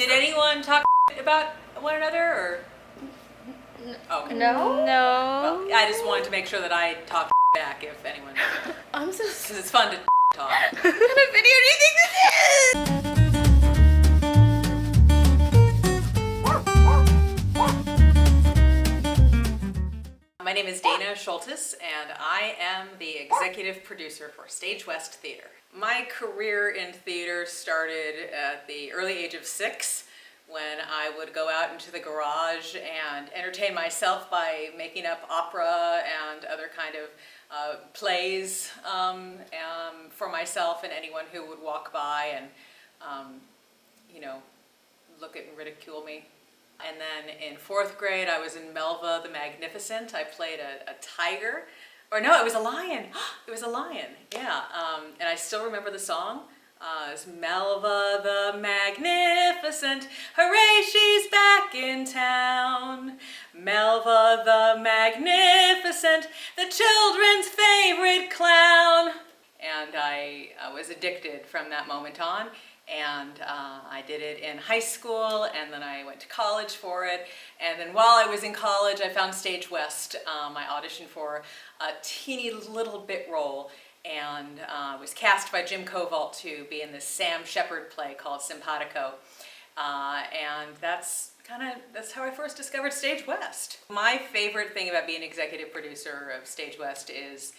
Did anyone talk about one another, or? Okay. No. Well, I just wanted to make sure that I talked back if anyone. I'm so. Because it's fun to talk. What kind of video do you think this is? My name is Dana Schultes, and I am the executive producer for Stage West Theater. My career in theater started at the early age of 6, when I would go out into the garage and entertain myself by making up opera and other kind of plays for myself and anyone who would walk by and, look at and ridicule me. And then in 4th grade, I was in Melva the Magnificent. I played a tiger. Or no, it was a lion. It was a lion, yeah. And I still remember the song. It's Melva the Magnificent, hooray, she's back in town. Melva the Magnificent, the children's favorite clown. And I was addicted from that moment on. And I did it in high school, and then I went to college for it. And then while I was in college, I found Stage West. I auditioned for a teeny little bit role, and was cast by Jim Covalt to be in this Sam Shepard play called Simpatico. And that's how I first discovered Stage West. My favorite thing about being executive producer of Stage West is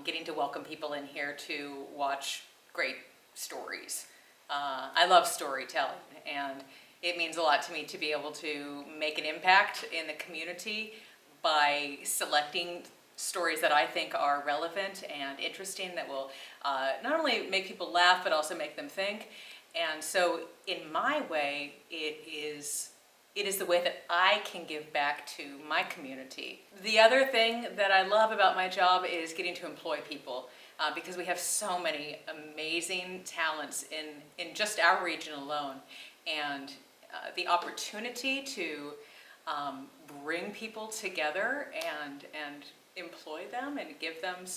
getting to welcome people in here to watch great stories. I love storytelling, and it means a lot to me to be able to make an impact in the community by selecting stories that I think are relevant and interesting, that will not only make people laugh but also make them think. And so in my way, it is the way that I can give back to my community. The other thing that I love about my job is getting to employ people. Because we have so many amazing talents in just our region alone, and the opportunity to bring people together and employ them and give them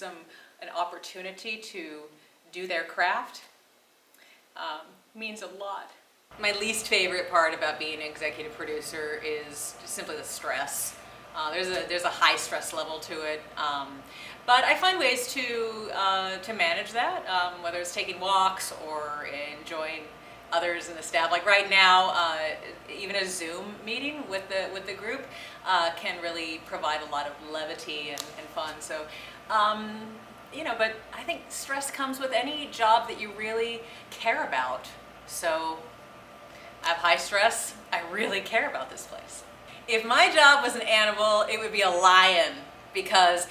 an opportunity to do their craft means a lot. My least favorite part about being an executive producer is simply the stress. There's a high stress level to it. But I find ways to manage that, whether it's taking walks or enjoying others in the staff. Like right now, even a Zoom meeting with the group can really provide a lot of levity and fun. So, but I think stress comes with any job that you really care about. So I have high stress. I really care about this place. If my job was an animal, it would be a lion, because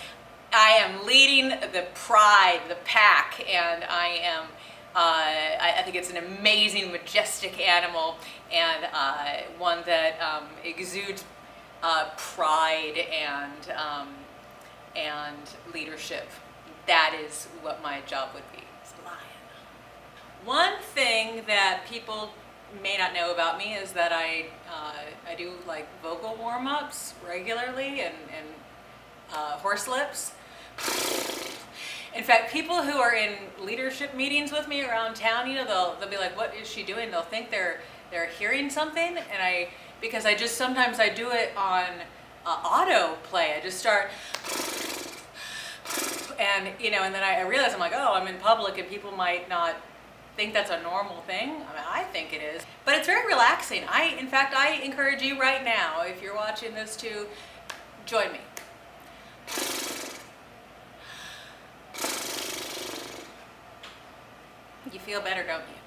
I am leading the pride, the pack, and I am, I think it's an amazing, majestic animal, and one that exudes pride and leadership. That is what my job would be, it's a lion. One thing that people may not know about me is that I do like vocal warm-ups regularly and horse lips. In fact, people who are in leadership meetings with me around town, they'll be like, "What is she doing?" They'll think they're hearing something, and because I just sometimes I do it on auto play. I just start, and and then I realize I'm like, oh, I'm in public, and people might not think that's a normal thing. I mean, I think it is, but it's very relaxing. In fact, I encourage you right now, if you're watching this, to join me. You feel better, don't you?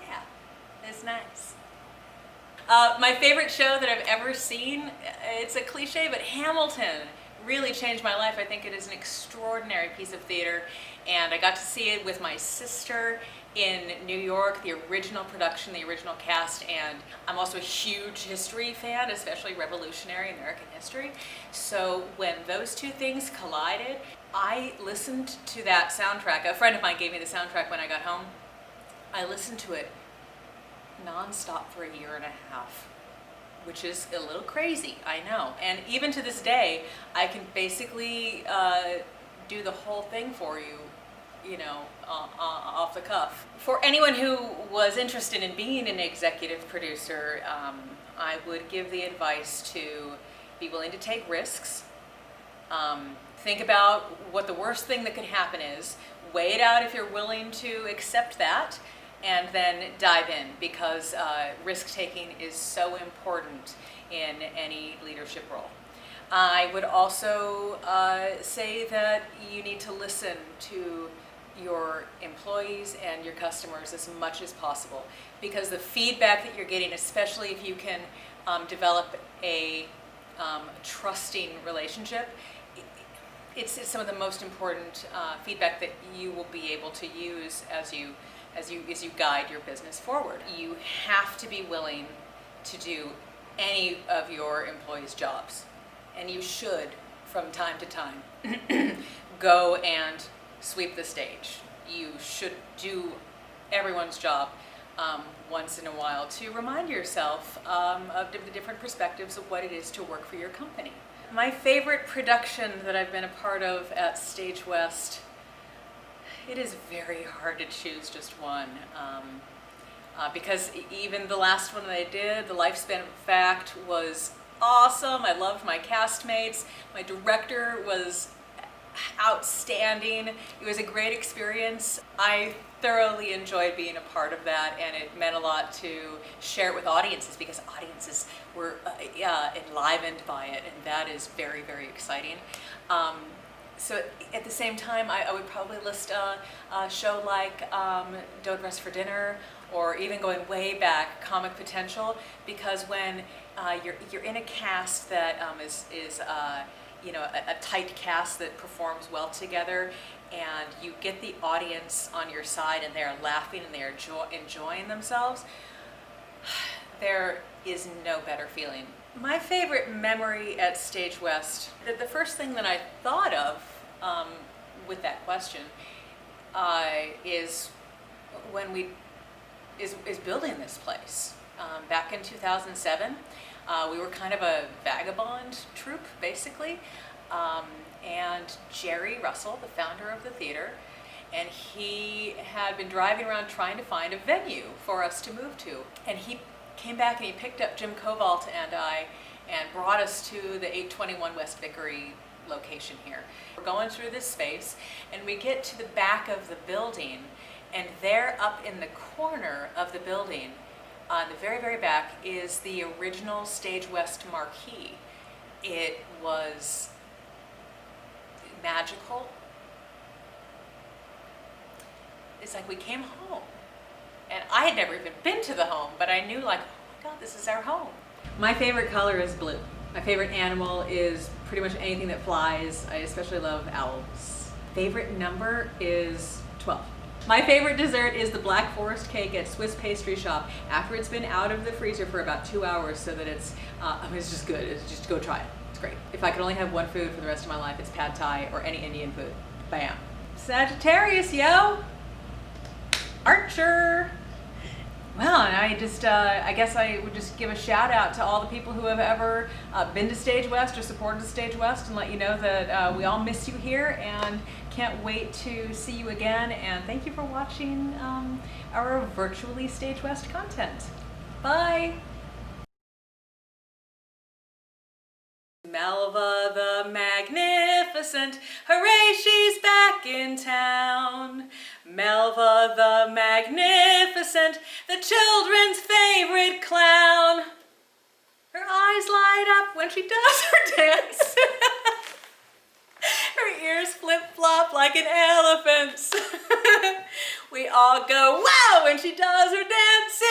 Yeah, it's nice. My favorite show that I've ever seen, it's a cliche, but Hamilton really changed my life. I think it is an extraordinary piece of theater, and I got to see it with my sister in New York, the original production, the original cast, and I'm also a huge history fan, especially Revolutionary American history. So when those two things collided, I listened to that soundtrack. A friend of mine gave me the soundtrack when I got home. I listened to it nonstop for a year and a half, which is a little crazy, I know. And even to this day, I can basically do the whole thing for you off the cuff. For anyone who was interested in being an executive producer, I would give the advice to be willing to take risks. Think about what the worst thing that could happen is, weigh it out if you're willing to accept that, and then dive in, because risk-taking is so important in any leadership role. I would also say that you need to listen to your employees and your customers as much as possible, because the feedback that you're getting, especially if you can develop a trusting relationship, it's some of the most important feedback that you will be able to use as you guide your business forward. You have to be willing to do any of your employees' jobs, and you should, from time to time, go and sweep the stage. You should do everyone's job once in a while to remind yourself of the different perspectives of what it is to work for your company. My favorite production that I've been a part of at Stage West, it is very hard to choose just one, because even the last one that I did, The Lifespan of Fact, was awesome. I loved my castmates. My director was outstanding. It was a great experience. I thoroughly enjoyed being a part of that, and it meant a lot to share it with audiences, because audiences were enlivened by it, and that is very, very exciting. So at the same time, I would probably list a show like Don't Rest for Dinner, or even going way back, Comic Potential, because when you're in a cast that is a tight cast that performs well together, and you get the audience on your side and they're laughing and they're enjoying themselves, there is no better feeling. My favorite memory at Stage West, the first thing that I thought of with that question is when is building this place. Back in 2007, we were kind of a vagabond troupe, basically, and Jerry Russell, the founder of the theater, and he had been driving around trying to find a venue for us to move to, and he came back and he picked up Jim Covalt and I and brought us to the 821 West Vickery location here. We're going through this space, and we get to the back of the building, and there up in the corner of the building, on the very, very back, is the original Stage West marquee. It was magical. It's like we came home. And I had never even been to the home, but I knew, like, oh my God, this is our home. My favorite color is blue. My favorite animal is pretty much anything that flies. I especially love owls. Favorite number is 12. My favorite dessert is the Black Forest cake at Swiss Pastry Shop after it's been out of the freezer for about 2 hours, so that it's just good. It's just, go try it. It's great. If I could only have one food for the rest of my life, it's pad thai or any Indian food. Bam. Sagittarius, yo! Archer! Well, and I just, I guess I would just give a shout out to all the people who have ever been to Stage West or supported Stage West, and let you know that we all miss you here and can't wait to see you again. And thank you for watching our virtually Stage West content. Bye! Melva the Magnificent, hooray, she's back in town. Melva the Magnificent, the children's favorite clown. Her eyes light up when she does her dance. Her ears flip-flop like an elephant's. We all go, wow, when she does her dance.